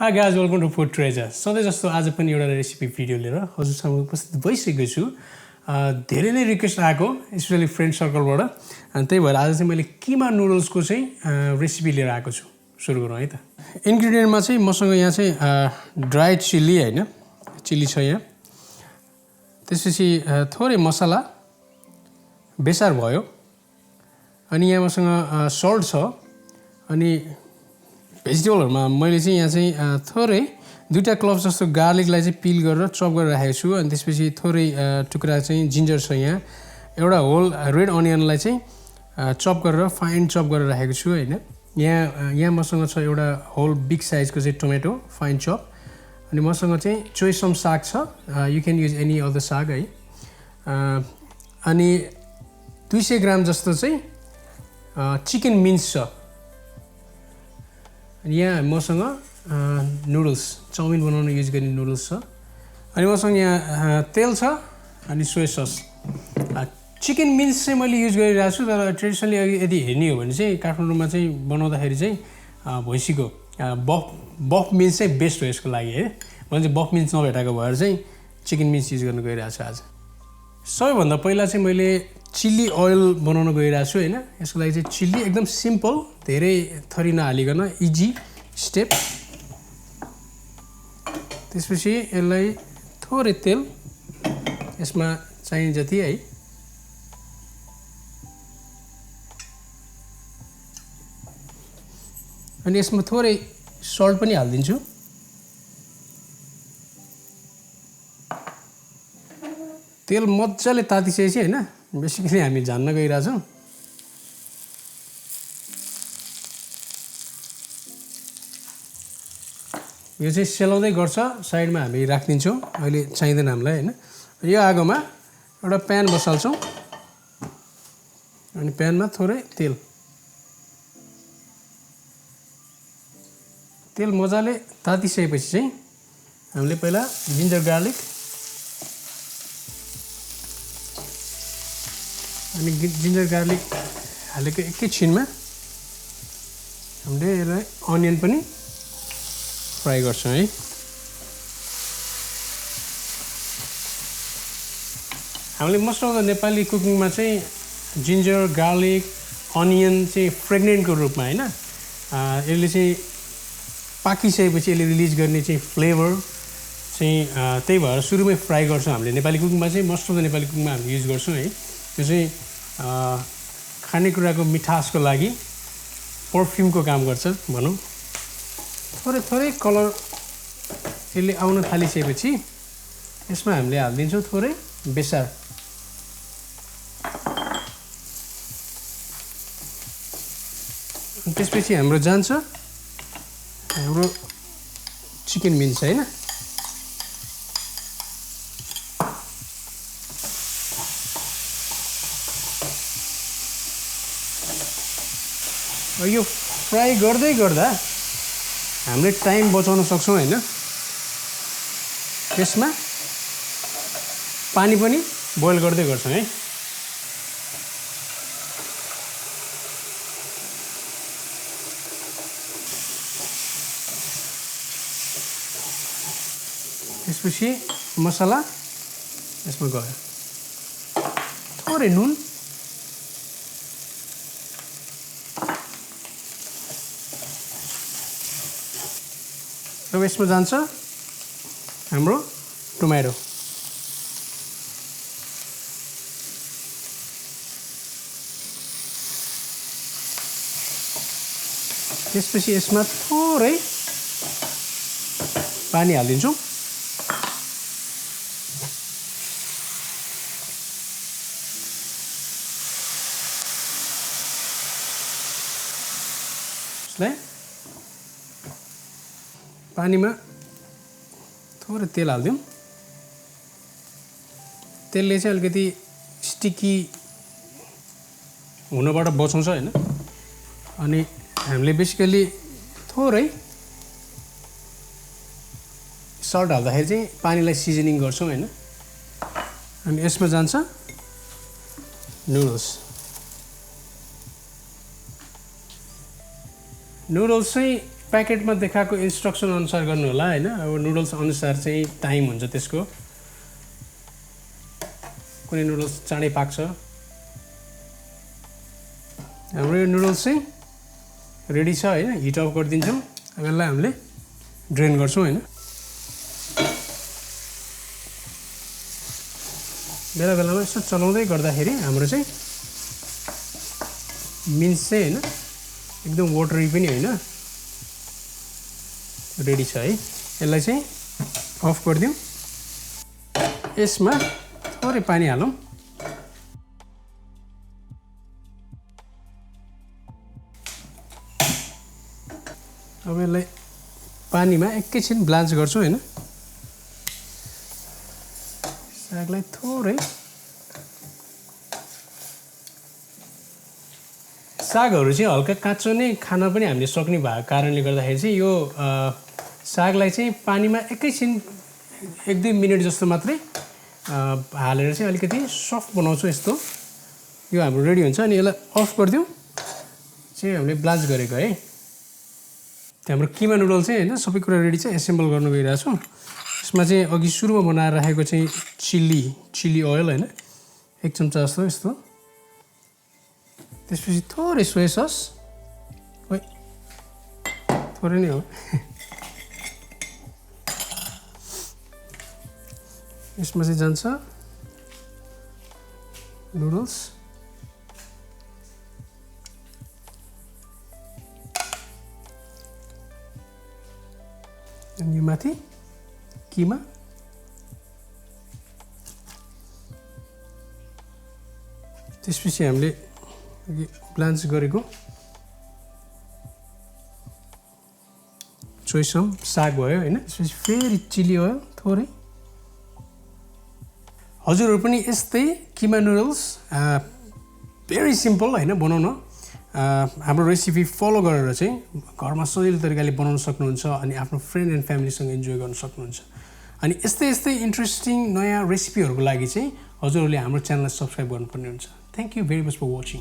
Hi guys, welcome to Food Treasure. सधैँ जस्तो आज पनि एउटा रेसिपी भिडियो लिएर हजुरसँग उपस्थित भइसकेको छु। धेरै नै रिक्वेस्ट आएको स्पेशली फ्रेन्ड सर्कलबाट अनि त्यही भएर आज चाहिँ मैले किमा नुडल्सको चाहिँ रेसिपी लिएर आएको छु। सुरु गरौँ है त। इन्ग्रेडियन्टमा चाहिँ मसँग यहाँ चाहिँ ड्राई चिल्ली हैन, चिल्ली छ यहाँ। त्यसपछि थोरै मसला बेसार भयो। अनि यहाँ मसँग सल्ट छ। अनि भेजिटेबलहरुमा मैले चाहिँ यहाँ चाहिँ थोरै दुईटा क्लोव्स जस्तो गार्लिकलाई चाहिँ पिल गरेर चप गरेर राखेको छु। अनि त्यसपछि थोरै टुक्रा चाहिँ जिन्जर छ यहाँ। एउटा होल रेड अनियनलाई चाहिँ चप गरेर फाइन चप गरेर राखेको छु हैन। यहाँ मसँग छ एउटा होल बिग साइजको चाहिँ टोमेटो फाइन चप। अनि मसँग चाहिँ चोयसम साग छ। You can use any other साग है। अनि 200 ग्राम जस्तो चाहिँ चिकन मिन्स छ। यहाँ मसँग नुडल्स चाउमिन बनाउन युज गर्ने नुडल्स छ। अनि मसँग यहाँ तेल छ अनि सोया सस। चिकन मिन्स चाहिँ मैले युज गरिरहेको छु। तर ट्रेडिसनली यदि हेर्ने हो भने चाहिँ काठमाडौँमा चाहिँ बनाउँदाखेरि चाहिँ भैँसीको बफ मिन्स चाहिँ बेस्ट हो यसको लागि है। मैले चाहिँ बफ मिन्स नभेटाएको भएर चाहिँ चिकन मिन्स युज गर्न गइरहेको छु आज। सबैभन्दा पहिला चाहिँ मैले चिल्ली ओइल बनाउन गइरहेको छु हैन। यसको लागि चाहिँ चिल्ली एकदम सिम्पल, धेरै थरी नहालिकन इजी स्टेप। त्यसपछि यसलाई थोरै तेल यसमा चाहिने जति है। अनि यसमा थोरै सल्ट पनि हाल्दिन्छु। तेल मजाले तातिसकेपछि हैन, बेसिकली हामी जान्न गइरहेको छौँ। यो चाहिँ सेलाउँदै गर्छ, साइडमा हामी राखिदिन्छौँ, अहिले चाहिँदैन हामीलाई हैन। यो आगोमा एउटा प्यान बसाल्छौँ। अनि प्यानमा थोरै तेल मजाले तातिसकेपछि चाहिँ हामीले पहिला जिन्जर गार्लिक अनि जिन्जर गार्लिक हालेको एकैछिनमा हामीले यसलाई अनियन पनि फ्राई गर्छौँ है। हामीले मोस्ट अफ द नेपाली कुकिङमा चाहिँ जिन्जर गार्लिक अनियन चाहिँ फ्रेग्रेन्टको रूपमा हैन, यसले चाहिँ पाकिसकेपछि यसले रिलिज गर्ने चाहिँ फ्लेभर चाहिँ त्यही भएर सुरुमै फ्राई गर्छौँ हामीले। नेपाली कुकिङमा चाहिँ मोस्ट अफ द नेपाली कुकिङमा हामीले युज गर्छौँ है। त्यो चाहिँ खानेकुराको मिठासको लागि पर्फ्युमको काम गर्छ भनौँ। थोरै कलर यसले आउन थालिसकेपछि यसमा हामीले हालिदिन्छौँ थोरै बेसार। त्यसपछि हाम्रो जान्छ हाम्रो चिकन मिन्स हैन। यो फ्राई गर्दै गर्दा हामीले टाइम बचाउन सक्छौँ हैन। त्यसमा पानी पनि बोइल गर्दै गर्छौँ है। त्यसपछि मसला यसमा गयो, थोरै नुन, र यसमा जान्छ हाम्रो टोमेटो। त्यसपछि यसमा थोरै पानी हालिदिन्छौँ। यसलाई पानीमा थोरै तेल हाल्दिउँ। तेलले चाहिँ अलिकति स्टिकी हुनबाट बचाउँछ हैन। अनि हामीले बेसिकली थोरै सल्ट हाल्दाखेरि चाहिँ पानीलाई सिजनिङ गर्छौँ हैन। अनि यसमा जान्छ नुडल्स। नुडल्स चाहिँ प्याकेटमा देखाएको इन्स्ट्रक्सन अनुसार गर्नु होला हैन अब नुडल्स अनुसार चाहिँ टाइम हुन्छ त्यसको कुनै नुडल्स चाँडै पाक्छ हाम्रो यो नुडल्स चाहिँ रेडी छ हैन हिट अफ गरिदिन्छौँ अब यसलाई हामीले ड्रेन गर्छौँ हैन बेला बेलामा यसो चलाउँदै गर्दाखेरि हाम्रो चाहिँ मिन्स चाहिँ हैन एकदम वाटरी पनि हैन रेडी छ है यसलाई चाहिँ अफ गरिदिउँ यसमा थोरै पानी हालौँ अब यसलाई पानीमा एकैछिन ब्लान्च गर्छौँ हैन सागलाई थोरै सागहरू चाहिँ हल्का काँचो नै खान पनि हामीले सक्ने भएको कारणले गर्दाखेरि चाहिँ यो सागलाई चाहिँ पानीमा एकैछिन 1-2 मिनेट जस्तो मात्रै हालेर चाहिँ अलिकति सफ्ट बनाउँछु यस्तो यो हाम्रो रेडी हुन्छ अनि यसलाई अफ गरिदिउँ चाहिँ हामीले ब्लान्च गरेको है हाम्रो किमा नुडल चाहिँ हैन सबै कुरा रेडी छ एसेम्बल गर्न गइरहेको छु यसमा चाहिँ अघि सुरुमा बनाएर राखेको चाहिँ चिल्ली ओयल हैन 1 चम्चा जस्तो यस्तो त्यसपछि थोरै सोया सस ओइ थोरै नै हो यसमा चाहिँ जान्छ नुडल्स अनि यो माथि किमा त्यसपछि हामीले ब्लान्च गरेको चोइसम साग भयो हैन त्यसपछि फेरि चिल्ली ओयल थोरै हजुरहरु पनि यस्तै किमा नुडल्स भेरी सिम्पल हैन बनाउन हाम्रो रेसिपी फलो गरेर चाहिँ घरमा सजिलो तरिकाले बनाउन सक्नुहुन्छ अनि आफ्नो फ्रेन्ड एन्ड फ्यामिलीसँग इन्जोय गर्न सक्नुहुन्छ अनि यस्तै इन्ट्रेस्टिङ नयाँ रेसिपीहरुको लागि चाहिँ हजुरहरुले हाम्रो च्यानललाई सब्स्क्राइब गर्नुपर्ने हुन्छ thank you very much for watching